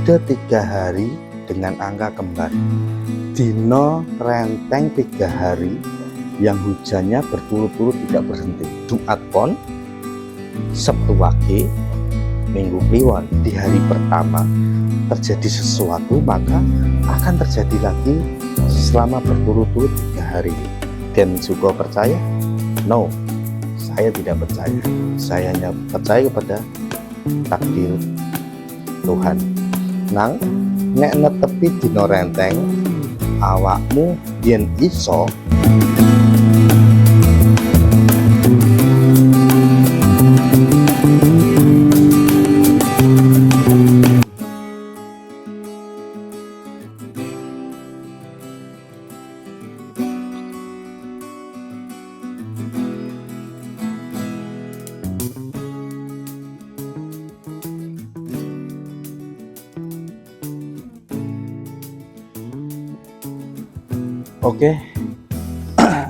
Ada 3 hari dengan angka kembar. Dino renteng 3 hari yang hujannya berturut-turut tidak berhenti. Jumat Pon, Sabtu Wage, Minggu Kliwon. Di hari pertama terjadi sesuatu, maka akan terjadi lagi selama berturut-turut 3 hari. Dan Suko percaya? No, saya tidak percaya. Saya hanya percaya kepada takdir Tuhan. Nang nek netepi dino renteng awakmu yen iso Oke.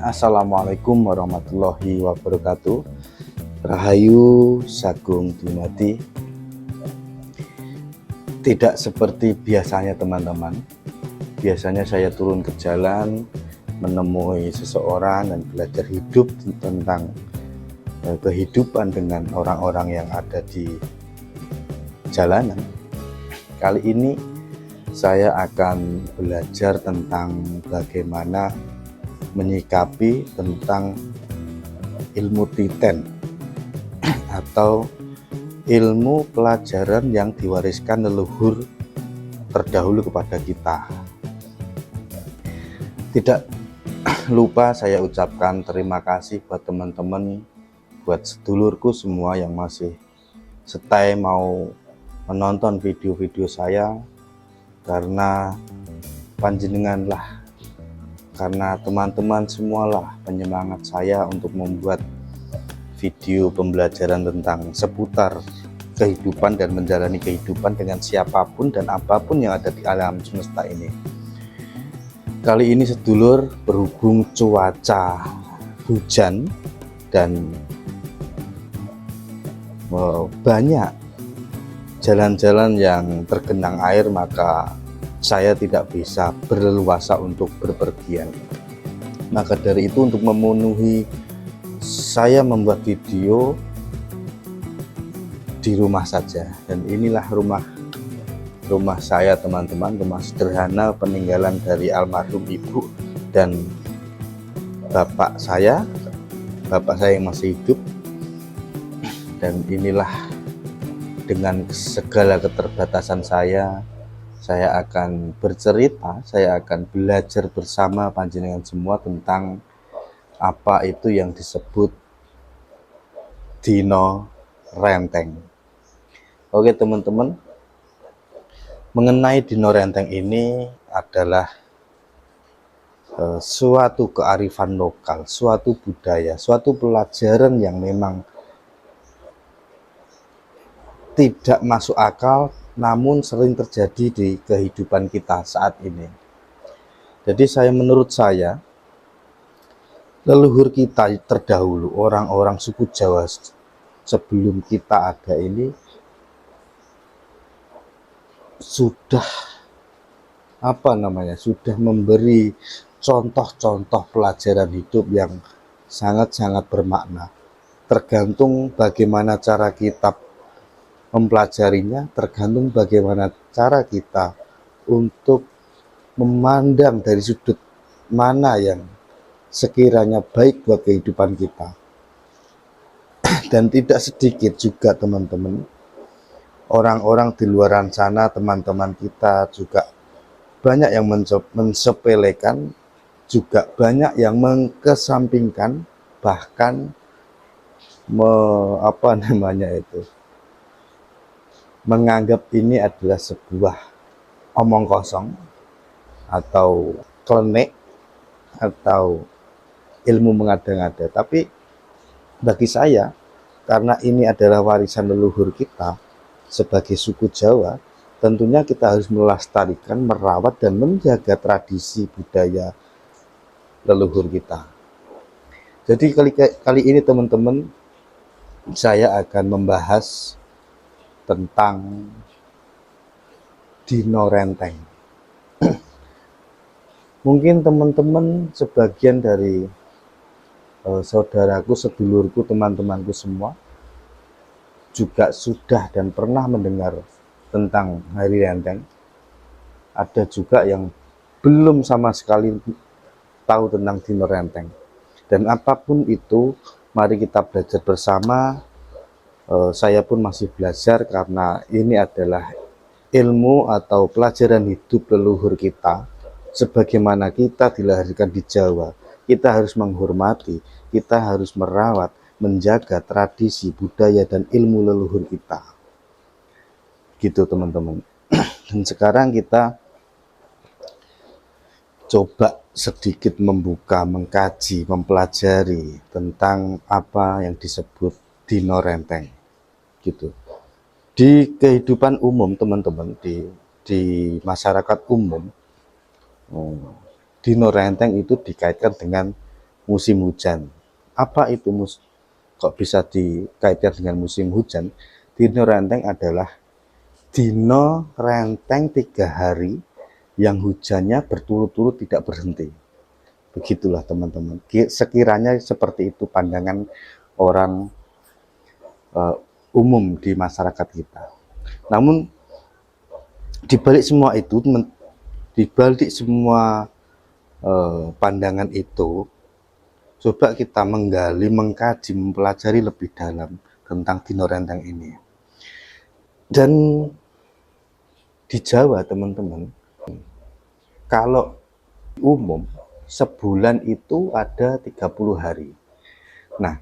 Assalamualaikum warahmatullahi wabarakatuh. Rahayu Sagung Dumadi. Tidak seperti biasanya teman-teman. Biasanya saya turun ke jalan, menemui seseorang dan belajar hidup tentang kehidupan dengan orang-orang yang ada di jalanan. Kali ini saya akan belajar tentang bagaimana menyikapi tentang ilmu titen atau ilmu pelajaran yang diwariskan leluhur terdahulu kepada kita. Tidak lupa saya ucapkan terima kasih buat teman-teman, buat sedulurku semua yang masih stay mau menonton video-video saya, karena panjenengan lah, karena teman-teman semualah penyemangat saya untuk membuat video pembelajaran tentang seputar kehidupan dan menjalani kehidupan dengan siapapun dan apapun yang ada di alam semesta ini. Kali ini sedulur, berhubung cuaca hujan dan banyak jalan-jalan yang tergenang air, maka saya tidak bisa berleluasa untuk berpergian. Maka dari itu, untuk memenuhi, saya membuat video di rumah saja. Dan inilah rumah saya teman-teman, rumah sederhana peninggalan dari almarhum ibu dan bapak saya yang masih hidup. Dan inilah, dengan segala keterbatasan saya akan bercerita, saya akan belajar bersama panjenengan semua tentang apa itu yang disebut dino renteng. Oke teman-teman, mengenai dino renteng ini adalah suatu kearifan lokal, suatu budaya, suatu pelajaran yang memang tidak masuk akal, namun sering terjadi di kehidupan kita saat ini. Jadi menurut saya, leluhur kita terdahulu, orang-orang suku Jawa sebelum kita ada ini, sudah sudah memberi contoh-contoh pelajaran hidup yang sangat-sangat bermakna. Tergantung bagaimana cara kita mempelajarinya, tergantung bagaimana cara kita untuk memandang dari sudut mana yang sekiranya baik buat kehidupan kita. Dan tidak sedikit juga teman-teman, orang-orang di luar sana, teman-teman kita juga banyak yang mensepelekan, juga banyak yang mengkesampingkan, bahkan menganggap ini adalah sebuah omong kosong atau klenik atau ilmu mengada-ngada. Tapi bagi saya, karena ini adalah warisan leluhur kita sebagai suku Jawa, tentunya kita harus melestarikan, merawat dan menjaga tradisi budaya leluhur kita. Jadi kali ini teman-teman, saya akan membahas tentang dino renteng. Mungkin teman-teman sebagian dari saudaraku, sedulurku, teman-temanku semua juga sudah dan pernah mendengar tentang hari renteng. Ada juga yang belum sama sekali tahu tentang dino renteng. Dan apapun itu, mari kita belajar bersama. Saya pun masih belajar karena ini adalah ilmu atau pelajaran hidup leluhur kita. Sebagaimana kita dilahirkan di Jawa, kita harus menghormati, kita harus merawat, menjaga tradisi, budaya, dan ilmu leluhur kita. Gitu teman-teman. Dan sekarang kita coba sedikit membuka, mengkaji, mempelajari tentang apa yang disebut dino renteng. Gitu. Di kehidupan umum teman-teman, di masyarakat umum, dino renteng itu dikaitkan dengan musim hujan. Apa itu kok bisa dikaitkan dengan musim hujan? Dino renteng adalah dino renteng 3 hari yang hujannya berturut-turut tidak berhenti. Begitulah teman-teman. Sekiranya seperti itu pandangan orang umum di masyarakat kita. Namun dibalik semua itu, dibalik semua pandangan itu, coba kita menggali, mengkaji, mempelajari lebih dalam tentang dino renteng ini. Dan di Jawa teman-teman, kalau umum sebulan itu ada 30 hari. Nah,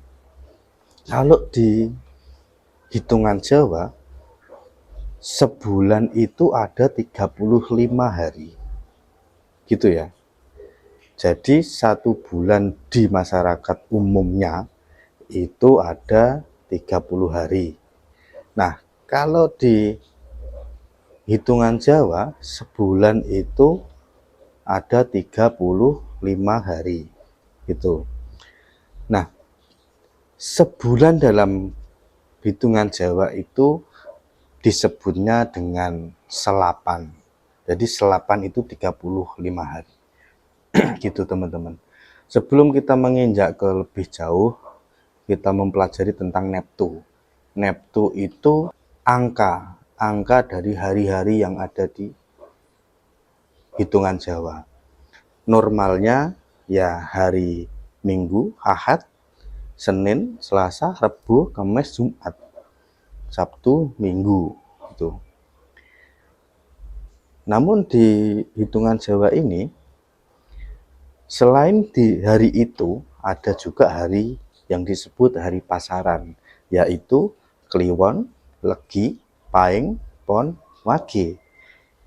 kalau di hitungan Jawa, sebulan itu ada 35 hari. Gitu ya. Jadi satu bulan di masyarakat umumnya itu ada 30 hari. Nah, kalau di hitungan Jawa, sebulan itu ada 35 hari. Gitu. Nah, sebulan dalam hitungan Jawa itu disebutnya dengan selapan. Jadi selapan itu 35 hari. Gitu teman-teman. Sebelum kita menginjak ke lebih jauh, kita mempelajari tentang Neptu. Neptu itu angka dari hari-hari yang ada di hitungan Jawa. Normalnya ya hari Minggu, Ahad, Senin, Selasa, Rabu, Kamis, Jumat, Sabtu, Minggu gitu. Namun di hitungan Jawa ini, selain di hari itu, ada juga hari yang disebut hari pasaran, yaitu Kliwon, Legi, Pahing, Pon, Wage.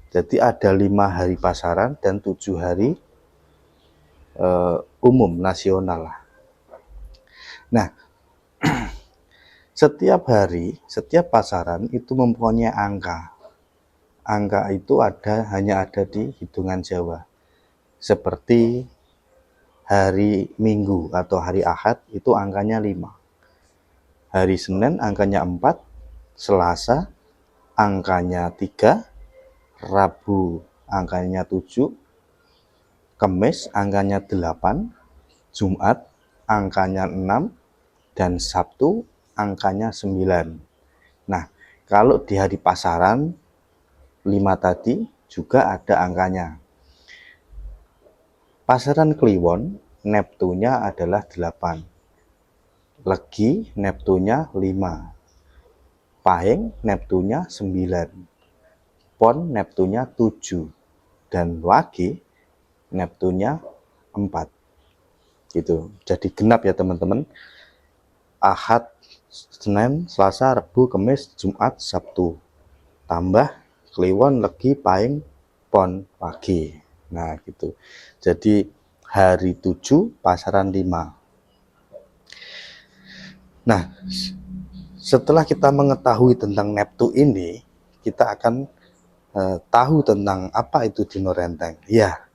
Jadi ada 5 hari pasaran dan 7 hari umum nasional lah. Nah, setiap hari, setiap pasaran itu mempunyai angka. Angka itu hanya ada di hitungan Jawa. Seperti hari Minggu atau hari Ahad itu angkanya 5. Hari Senin angkanya 4, Selasa angkanya 3, Rabu angkanya 7, Kamis angkanya 8, Jumat angkanya 6, dan Sabtu angkanya 9. Nah, kalau di hari pasaran 5 tadi juga ada angkanya. Pasaran Kliwon, Neptunya adalah 8. Legi, Neptunya 5. Pahing, Neptunya 9. Pon, Neptunya 7. Dan Wage, Neptunya 4. Gitu. Jadi genap ya teman-teman. Ahad, Senin, Selasa, Rabu, Kamis, Jumat, Sabtu. Tambah Kliwon, Legi, Pahing, Pon, Wage. Nah gitu. Jadi hari 7, pasaran 5. Nah, setelah kita mengetahui tentang Neptu ini, kita akan tahu tentang apa itu dino renteng. Ya,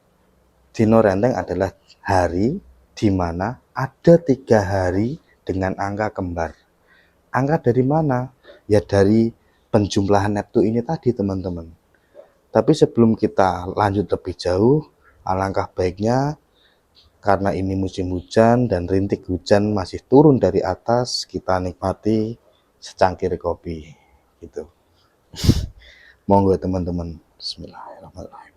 dino renteng adalah hari di mana ada 3 hari dengan angka kembar. Angka dari mana? Ya dari penjumlahan Neptu ini tadi teman-teman. Tapi sebelum kita lanjut lebih jauh, alangkah baiknya karena ini musim hujan dan rintik hujan masih turun dari atas, kita nikmati secangkir kopi gitu. Monggo teman-teman. Bismillahirrahmanirrahim.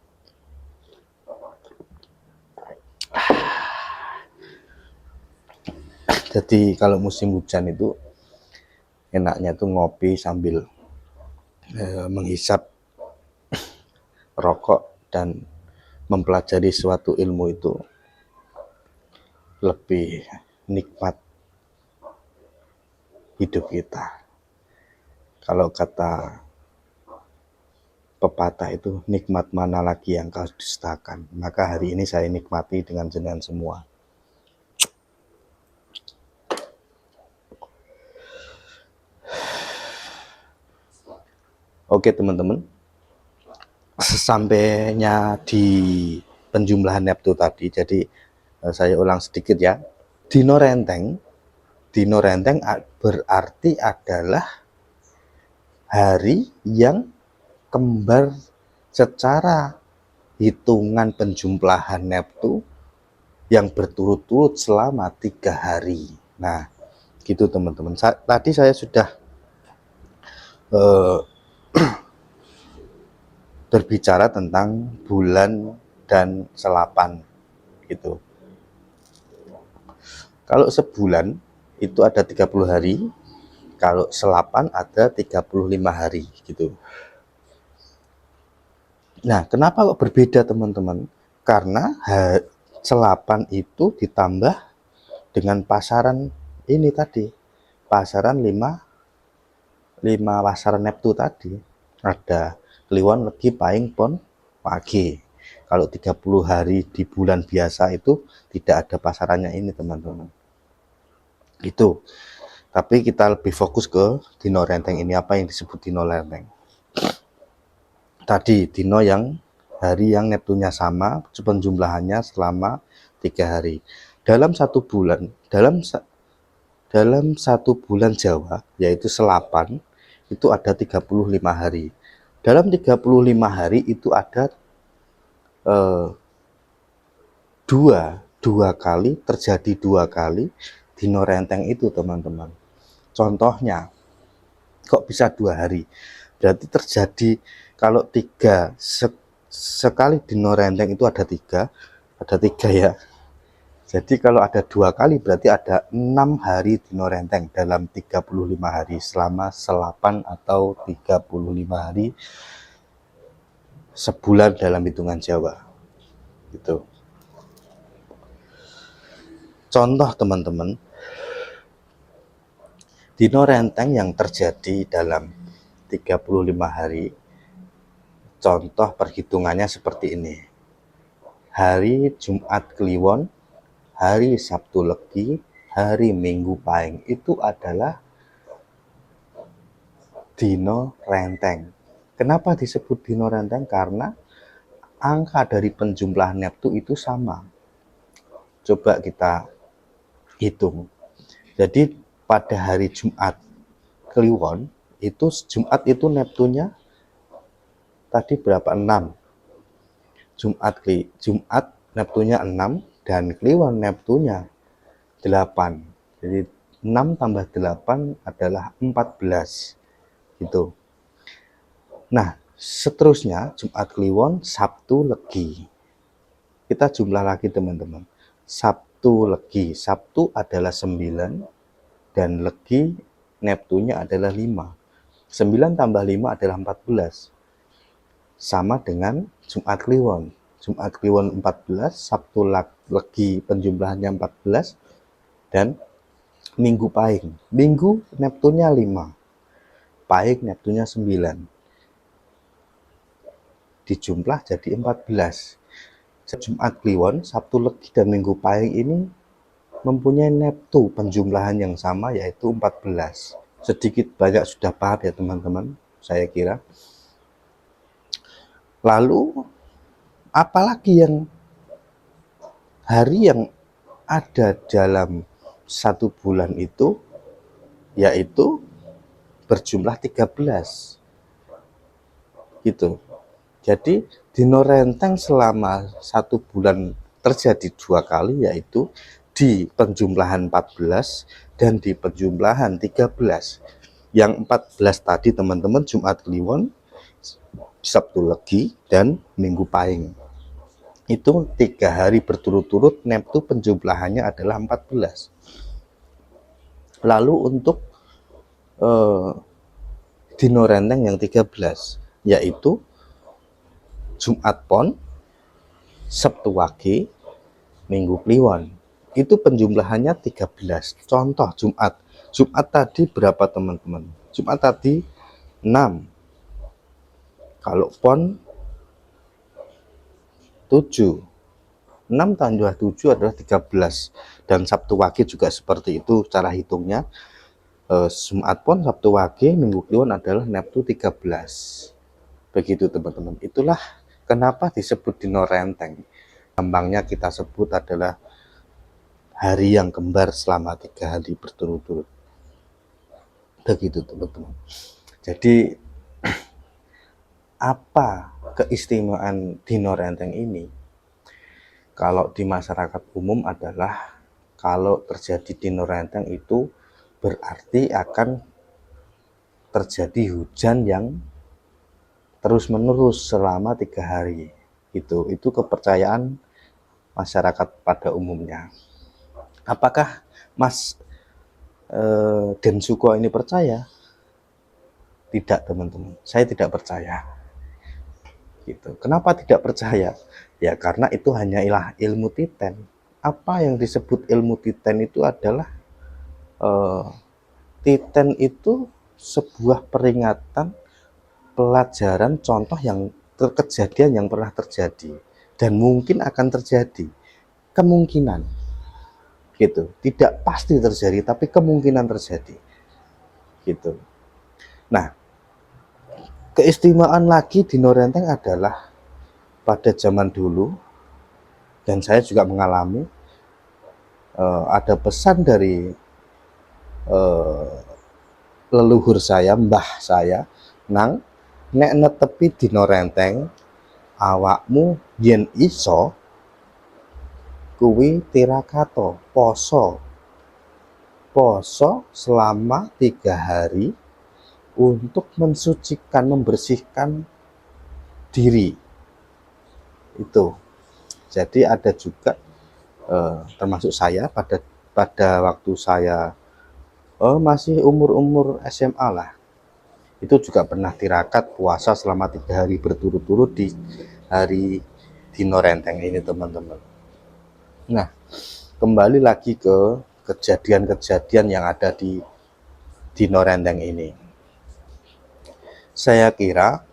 Jadi kalau musim hujan itu enaknya tuh ngopi sambil menghisap rokok dan mempelajari suatu ilmu itu lebih nikmat hidup kita. Kalau kata pepatah itu, nikmat mana lagi yang kau dustakan. Maka hari ini saya nikmati dengan jenengan semua. Oke teman-teman, sesampainya di penjumlahan Neptu tadi, jadi saya ulang sedikit ya. Dino Renteng berarti adalah hari yang kembar secara hitungan penjumlahan Neptu yang berturut-turut selama 3 hari. Nah, gitu teman-teman. Tadi saya sudah berbicara tentang bulan dan selapan gitu. Kalau sebulan itu ada 30 hari, kalau selapan ada 35 hari gitu. Nah, kenapa kok berbeda teman-teman? Karena selapan itu ditambah dengan pasaran ini tadi, pasaran 5 pasaran Neptu tadi. Ada Kliwon, Legi, Pahing, Pon, Wage. Kalau 30 hari di bulan biasa itu tidak ada pasarannya ini teman-teman. Itu. Tapi kita lebih fokus ke Dino Renteng ini. Apa yang disebut Dino Renteng? Tadi Dino yang hari yang Neptunya sama, penjumlahannya selama 3 hari. Dalam satu bulan, dalam satu bulan Jawa, yaitu selapan, itu ada 35 hari. Dalam 35 hari itu ada dua kali, terjadi 2 kali Dino Renteng itu teman-teman. Contohnya, kok bisa 2 hari? Berarti terjadi kalau 3 sekali Dino Renteng itu ada 3 ya. Jadi kalau ada 2 kali berarti ada 6 hari Dino Renteng dalam 35 hari selama selapan atau 35 hari sebulan dalam hitungan Jawa. Gitu. Contoh teman-teman, Dino Renteng yang terjadi dalam 35 hari, contoh perhitungannya seperti ini. Hari Jumat Kliwon, hari Sabtu Legi, hari Minggu Pahing, itu adalah Dino Renteng. Kenapa disebut Dino Renteng? Karena angka dari penjumlahan Neptu itu sama. Coba kita hitung. Jadi pada hari Jumat Kliwon, itu Jumat itu Neptunya tadi berapa? 6. Jumat Neptunya 6 dan Kliwon Neptunya 8. Jadi 6 tambah 8 adalah 14. Gitu. Nah, seterusnya Jumat Kliwon, Sabtu Legi. Kita jumlah lagi teman-teman. Sabtu Legi. Sabtu adalah 9 dan Legi Neptunya adalah 5. 9 tambah 5 adalah 14. Sama dengan Jumat Kliwon. Jumat Kliwon 14, Sabtu Legi penjumlahannya 14 dan Minggu Pahing. Minggu Neptunya 5. Pahing Neptunya 9. Dijumlah jadi 14. Jumat Kliwon, Sabtu Legi dan Minggu Pahing ini mempunyai Neptu penjumlahan yang sama yaitu 14. Sedikit banyak sudah paham ya teman-teman, saya kira. Lalu apalagi yang hari yang ada dalam satu bulan itu, yaitu berjumlah 13 gitu. Jadi dino renteng selama 1 bulan terjadi 2 kali, yaitu di penjumlahan 14 dan di penjumlahan 13. Yang 14 tadi teman-teman Jumat Kliwon, Sabtu Legi, dan Minggu Pahing. Itu 3 hari berturut-turut Neptu penjumlahannya adalah 14. Lalu untuk dino renteng yang 13, yaitu Jumat Pon, Sabtu Wage, Minggu Kliwon. Itu penjumlahannya 13. Contoh Jumat. Jumat tadi berapa teman-teman? Jumat tadi 6. Kalau Pon 7. 6 tambah 7 adalah 13. Dan Sabtu Wage juga seperti itu cara hitungnya. Jumat Pon, Sabtu Wage, Minggu Kliwon adalah Neptu 13. Begitu teman-teman. Itulah kenapa disebut dino renteng. Gampangnya kita sebut adalah hari yang kembar selama 3 hari berturut-turut. Begitu teman-teman. Jadi apa keistimewaan dino renteng ini? Kalau di masyarakat umum adalah kalau terjadi dino renteng itu berarti akan terjadi hujan yang terus-menerus selama 3 hari. Itu kepercayaan masyarakat pada umumnya. Apakah Mas Den Suko ini percaya? Tidak teman-teman, saya tidak percaya. Gitu. Kenapa tidak percaya? Ya karena itu hanya ilmu titen. Apa yang disebut ilmu titen itu adalah titen itu sebuah peringatan, pelajaran, contoh yang kejadian yang pernah terjadi dan mungkin akan terjadi, kemungkinan gitu, tidak pasti terjadi tapi kemungkinan terjadi gitu. Nah, keistimewaan lagi dino renteng adalah pada zaman dulu, dan saya juga mengalami, ada pesan dari leluhur saya, mbah saya, nang nek netepi dino renteng awakmu yen iso kuwi tirakato poso selama 3 hari untuk mensucikan, membersihkan diri. Itu jadi ada juga termasuk saya pada waktu saya masih umur SMA lah, itu juga pernah tirakat puasa selama 3 hari berturut-turut di hari dino renteng ini teman-teman. Nah, kembali lagi ke kejadian-kejadian yang ada di dino renteng ini. Saya kira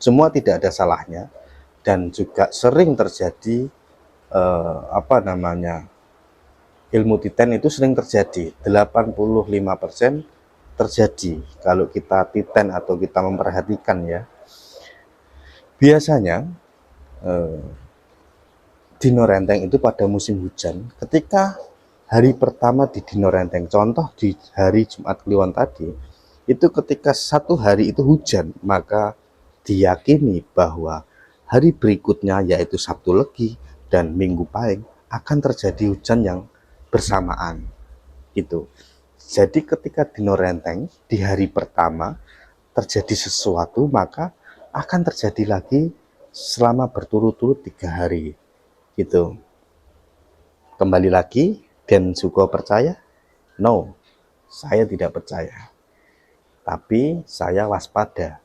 semua tidak ada salahnya dan juga sering terjadi ilmu titen itu sering terjadi. 85% terjadi kalau kita titen atau kita memperhatikan ya. Biasanya dino renteng itu pada musim hujan, ketika hari pertama di dino renteng, contoh di hari Jumat Kliwon tadi, itu ketika 1 hari itu hujan, maka diyakini bahwa hari berikutnya yaitu Sabtu Legi dan Minggu Pahing akan terjadi hujan yang bersamaan gitu. Jadi ketika dino renteng di hari pertama terjadi sesuatu, maka akan terjadi lagi selama berturut-turut 3 hari gitu. Kembali lagi, Den Suko percaya? No, saya tidak percaya. Tapi saya waspada.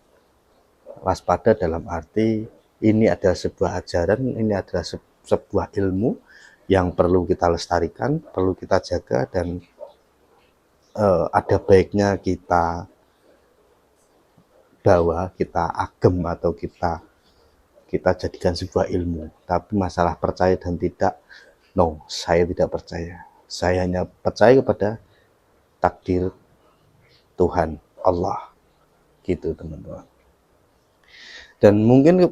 Waspada dalam arti ini adalah sebuah ajaran, ini adalah sebuah ilmu yang perlu kita lestarikan, perlu kita jaga, dan ada baiknya kita bawa, kita agem atau kita jadikan sebuah ilmu. Tapi masalah percaya dan tidak, no, saya tidak percaya. Saya hanya percaya kepada takdir Tuhan Allah gitu teman-teman. Dan mungkin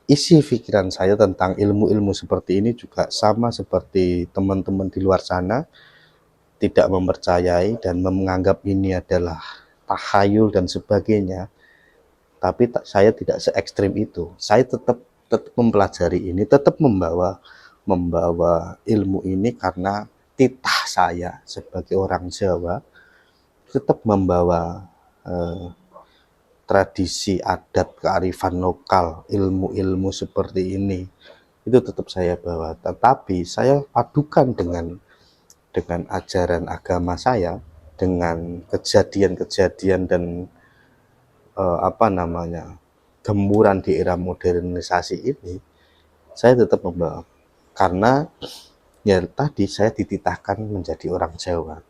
isi pikiran saya tentang ilmu-ilmu seperti ini juga sama seperti teman-teman di luar sana, tidak mempercayai dan menganggap ini adalah tahayul dan sebagainya. Tapi saya tidak se ekstrim itu. Saya tetap mempelajari ini, tetap membawa ilmu ini karena titah saya sebagai orang Jawa tetap membawa tradisi adat kearifan lokal, ilmu-ilmu seperti ini itu tetap saya bawa, tetapi saya padukan dengan ajaran agama saya, dengan kejadian-kejadian dan gemburan di era modernisasi ini. Saya tetap membawa karena ya tadi saya dititahkan menjadi orang Jawa,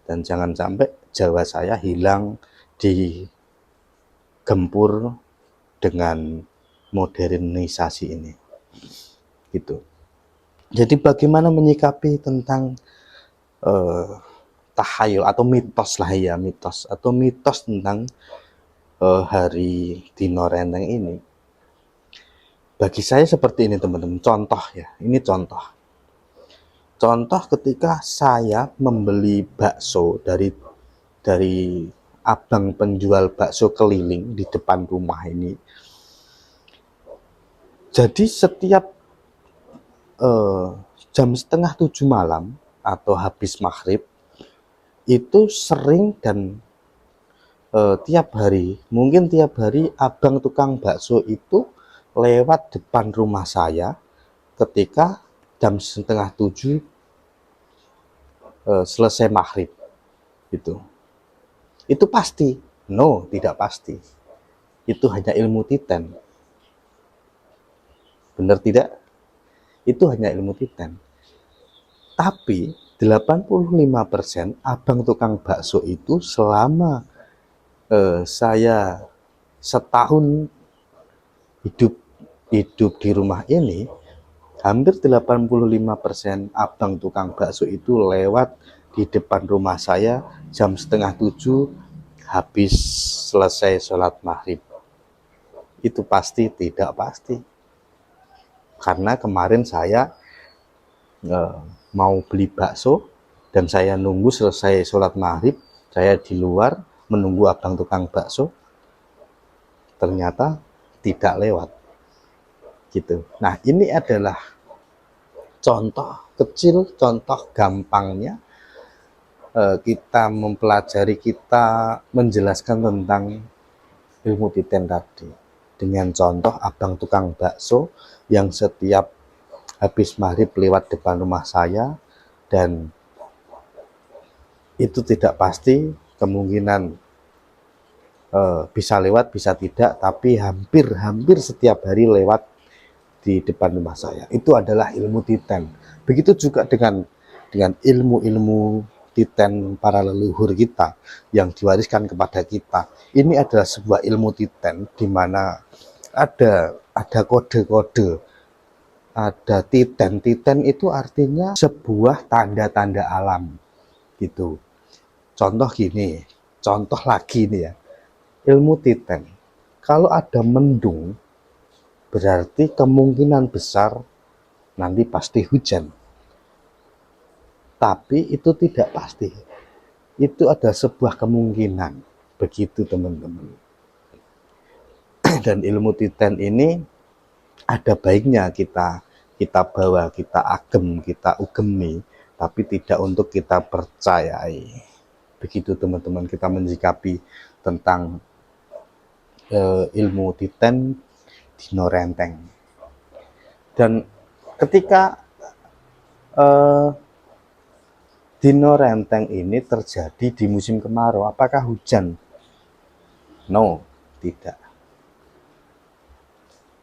dan jangan sampai Jawa saya hilang di gempur dengan modernisasi ini gitu. Jadi bagaimana menyikapi tentang tahayul atau mitos lah ya, mitos tentang hari Dino Renteng ini. Bagi saya seperti ini teman-teman, contoh ya, ini contoh ketika saya membeli bakso dari abang penjual bakso keliling di depan rumah ini. Jadi setiap jam 6:30 malam atau habis maghrib itu sering dan tiap hari abang tukang bakso itu lewat depan rumah saya ketika jam 6:30 selesai maghrib gitu. Itu pasti? No, tidak pasti. Itu hanya ilmu titen. Benar tidak? Itu hanya ilmu titen. Tapi 85% abang tukang bakso itu selama saya setahun hidup di rumah ini, hampir 85% abang tukang bakso itu lewat di depan rumah saya jam 6:30 habis selesai sholat maghrib. Itu pasti? Tidak pasti. Karena kemarin saya mau beli bakso dan saya nunggu selesai sholat maghrib, saya di luar menunggu abang tukang bakso, ternyata tidak lewat gitu. Nah, ini adalah contoh kecil, contoh gampangnya kita mempelajari, kita menjelaskan tentang ilmu titen tadi dengan contoh abang tukang bakso yang setiap habis maghrib lewat depan rumah saya, dan itu tidak pasti, kemungkinan bisa lewat bisa tidak, tapi hampir setiap hari lewat di depan rumah saya. Itu adalah ilmu titen. Begitu juga dengan ilmu-ilmu titen para leluhur kita yang diwariskan kepada kita. Ini adalah sebuah ilmu titen di mana ada kode-kode, ada titen. Titen itu artinya sebuah tanda-tanda alam gitu. Contoh gini, contoh lagi nih ya, ilmu titen. Kalau ada mendung, berarti kemungkinan besar nanti pasti hujan. Tapi itu tidak pasti. Itu ada sebuah kemungkinan. Begitu teman-teman. Dan ilmu titen ini ada baiknya kita bawa, kita agem, kita ugemi, tapi tidak untuk kita percayai. Begitu teman-teman kita menyikapi tentang ilmu titen Dino Renteng. Dan ketika Dino Renteng ini terjadi di musim kemarau, apakah hujan? No, tidak.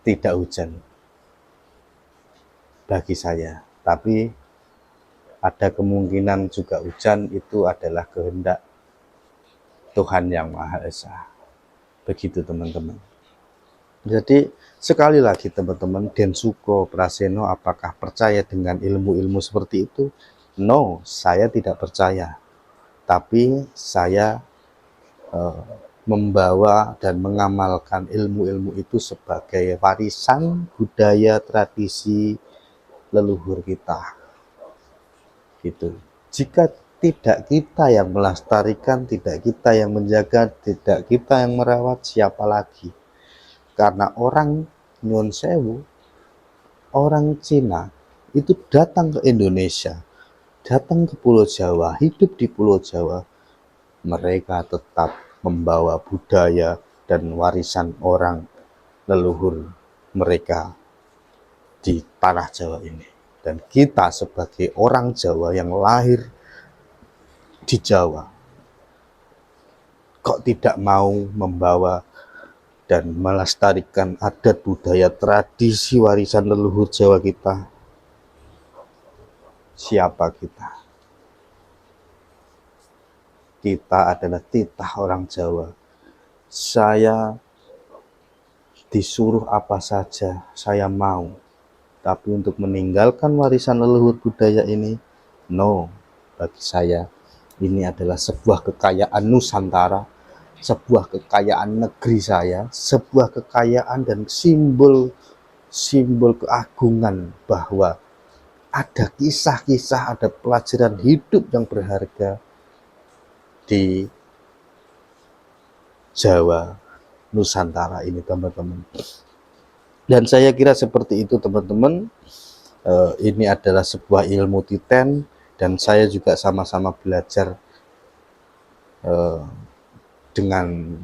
Tidak hujan bagi saya, tapi ada kemungkinan juga hujan. Itu adalah kehendak Tuhan Yang Maha Esa. Begitu teman-teman. Jadi sekali lagi teman-teman, Densuko Praseno apakah percaya dengan ilmu-ilmu seperti itu? No, saya tidak percaya. Tapi saya membawa dan mengamalkan ilmu-ilmu itu sebagai warisan budaya tradisi leluhur kita. Gitu. Jika tidak kita yang melestarikan, tidak kita yang menjaga, tidak kita yang merawat, siapa lagi? Karena orang Nyun Sewu, orang Cina itu datang ke Indonesia, datang ke Pulau Jawa, hidup di Pulau Jawa, mereka tetap membawa budaya dan warisan orang leluhur mereka di tanah Jawa ini. Dan kita sebagai orang Jawa yang lahir di Jawa, kok tidak mau membawa dan melestarikan adat budaya tradisi warisan leluhur Jawa kita? Siapa kita? Kita adalah titah orang Jawa. Saya disuruh apa saja saya mau, tapi untuk meninggalkan warisan leluhur budaya ini, no. Bagi saya ini adalah sebuah kekayaan Nusantara, sebuah kekayaan negeri saya, sebuah kekayaan dan simbol keagungan bahwa ada kisah-kisah, ada pelajaran hidup yang berharga di Jawa Nusantara ini, teman-teman. Dan saya kira seperti itu, teman-teman. Ini adalah sebuah ilmu titen, dan saya juga sama-sama belajar dengan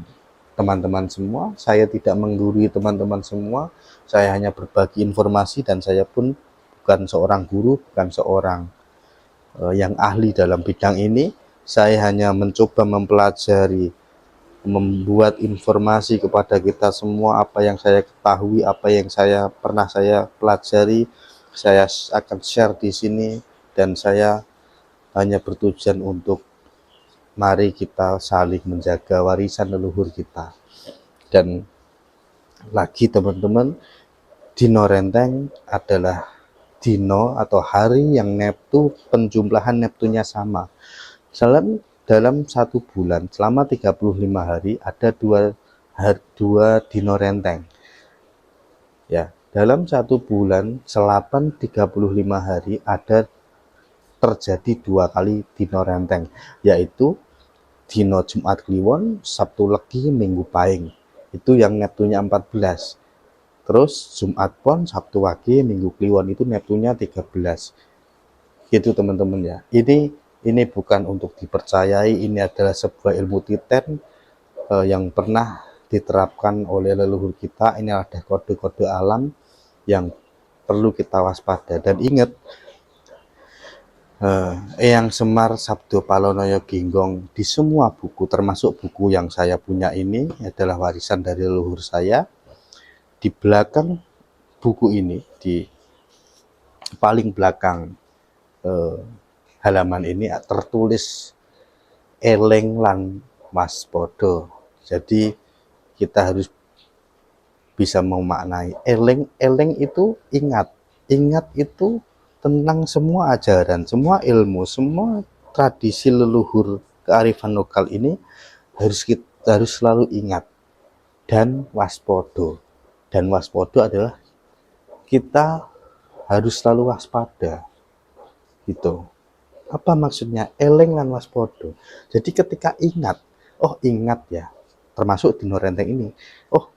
teman-teman semua. Saya tidak menggurui teman-teman semua, saya hanya berbagi informasi, dan saya pun bukan seorang guru, bukan seorang yang ahli dalam bidang ini. Saya hanya mencoba mempelajari, membuat informasi kepada kita semua apa yang saya ketahui, apa yang pernah saya pelajari, saya akan share di sini. Dan saya hanya bertujuan untuk mari kita saling menjaga warisan leluhur kita. Dan lagi, teman-teman, Dino Renteng adalah dino atau hari yang penjumlahan Neptunnya sama. Dalam satu bulan selama 35 hari ada dua dino renteng. Ya, dalam satu bulan selama 35 hari ada terjadi 2 kali dino renteng, yaitu dino Jumat Kliwon, Sabtu Legi, Minggu Pahing. Itu yang Neptunnya 14. Terus Jumat Pon, Sabtu Wage, Minggu Kliwon itu Neptunnya 13. Gitu, teman-teman ya. Ini bukan untuk dipercayai, ini adalah sebuah ilmu titen yang pernah diterapkan oleh leluhur kita. Ini ada kode-kode alam yang perlu kita waspada. Dan ingat, Eyang Semar Sabdo Palonoyo Ginggong di semua buku, termasuk buku yang saya punya ini, adalah warisan dari leluhur saya. Di belakang buku ini, di paling belakang halaman ini tertulis eleng lan waspada. Jadi kita harus bisa memaknai eleng itu ingat itu tentang semua ajaran, semua ilmu, semua tradisi leluhur kearifan lokal ini harus selalu ingat. Dan waspada adalah kita harus selalu waspada gitu. Apa maksudnya eleng lan waspada? Jadi ketika ingat ya, termasuk dino renteng ini,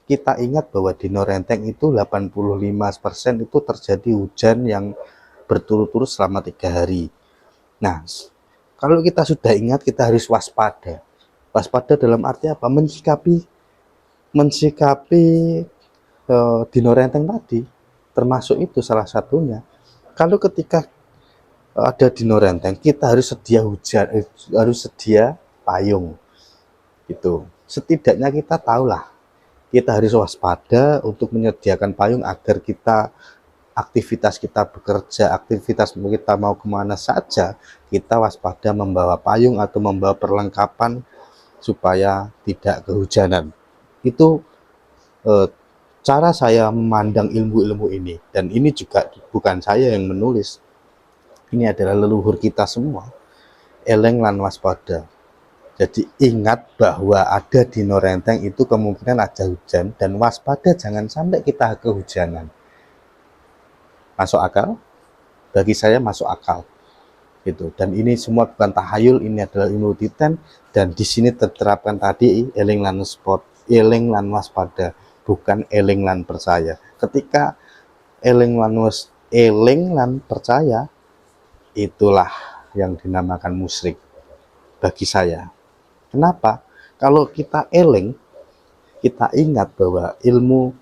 kita ingat bahwa dino renteng itu 85% itu terjadi hujan yang berturut-turut selama 3 hari. Nah, kalau kita sudah ingat, kita harus waspada. Waspada dalam arti apa? Mensikapi dino renteng tadi, termasuk itu salah satunya. Kalau ketika ada dino renteng, kita harus sedia hujan, harus sedia payung. Itu setidaknya kita tahulah, kita harus waspada untuk menyediakan payung agar aktivitas kita bekerja, aktivitas kita mau kemana saja, kita waspada membawa payung atau membawa perlengkapan supaya tidak kehujanan. Itu cara saya memandang ilmu-ilmu ini. Dan ini juga bukan saya yang menulis, ini adalah leluhur kita semua. Eleng lan waspada. Jadi ingat bahwa ada dino renteng itu kemungkinan ada hujan, dan waspada jangan sampai kita kehujanan. Masuk akal? Bagi saya masuk akal. Gitu. Dan ini semua bukan tahayul, ini adalah ilmu titen, dan di sini terterapkan tadi eleng lan waspada. bukan eling lan percaya. Ketika eling lan percaya, itulah yang dinamakan musyrik bagi saya. Kenapa? Kalau kita eling, kita ingat bahwa ilmu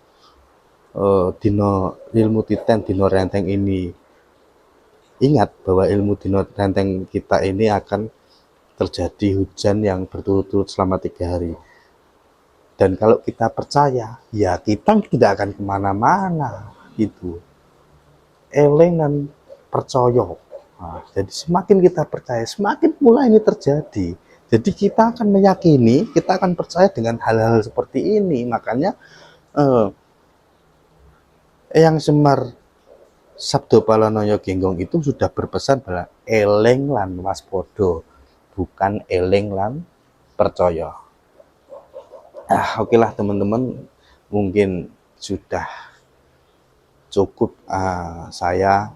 titen dino renteng ini, ingat bahwa ilmu dino renteng kita ini akan terjadi hujan yang berturut-turut selama 3 hari. Dan kalau kita percaya, ya kita tidak akan kemana-mana. Itu eling dan percaya. Nah, jadi semakin kita percaya, semakin pula ini terjadi. Jadi kita akan meyakini, kita akan percaya dengan hal-hal seperti ini. Makanya Eyang Semar Sabdo Palanoyo Genggong itu sudah berpesan bahwa eling lan waspodo, bukan eling lan percaya. Oke lah teman-teman, mungkin sudah cukup saya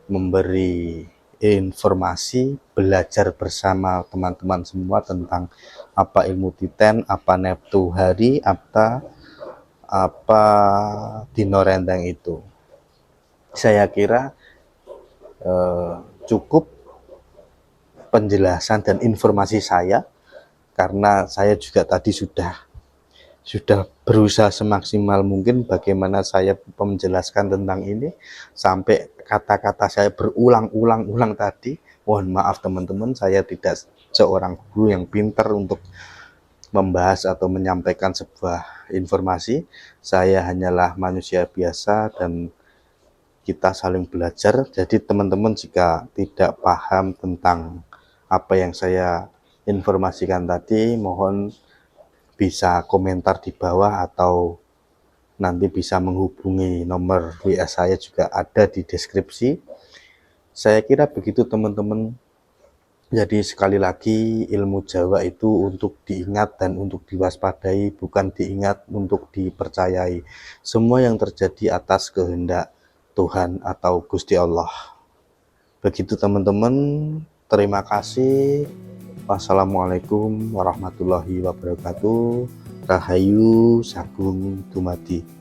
memberi informasi, belajar bersama teman-teman semua tentang apa ilmu titen, apa neptu hari, apa dino renteng itu. Saya kira cukup penjelasan dan informasi saya, karena saya juga tadi sudah berusaha semaksimal mungkin bagaimana saya menjelaskan tentang ini, sampai kata-kata saya berulang-ulang tadi. Mohon maaf teman-teman, saya tidak seorang guru yang pintar untuk membahas atau menyampaikan sebuah informasi. Saya hanyalah manusia biasa dan kita saling belajar. Jadi teman-teman jika tidak paham tentang apa yang saya informasikan tadi, mohon bisa komentar di bawah atau nanti bisa menghubungi nomor WA saya, juga ada di deskripsi. Saya kira begitu teman-teman. Jadi sekali lagi, ilmu Jawa itu untuk diingat dan untuk diwaspadai, bukan diingat untuk dipercayai. Semua yang terjadi atas kehendak Tuhan atau Gusti Allah. Begitu teman-teman, terima kasih. Wassalamualaikum warahmatullahi wabarakatuh. Rahayu Sagung Dumadi.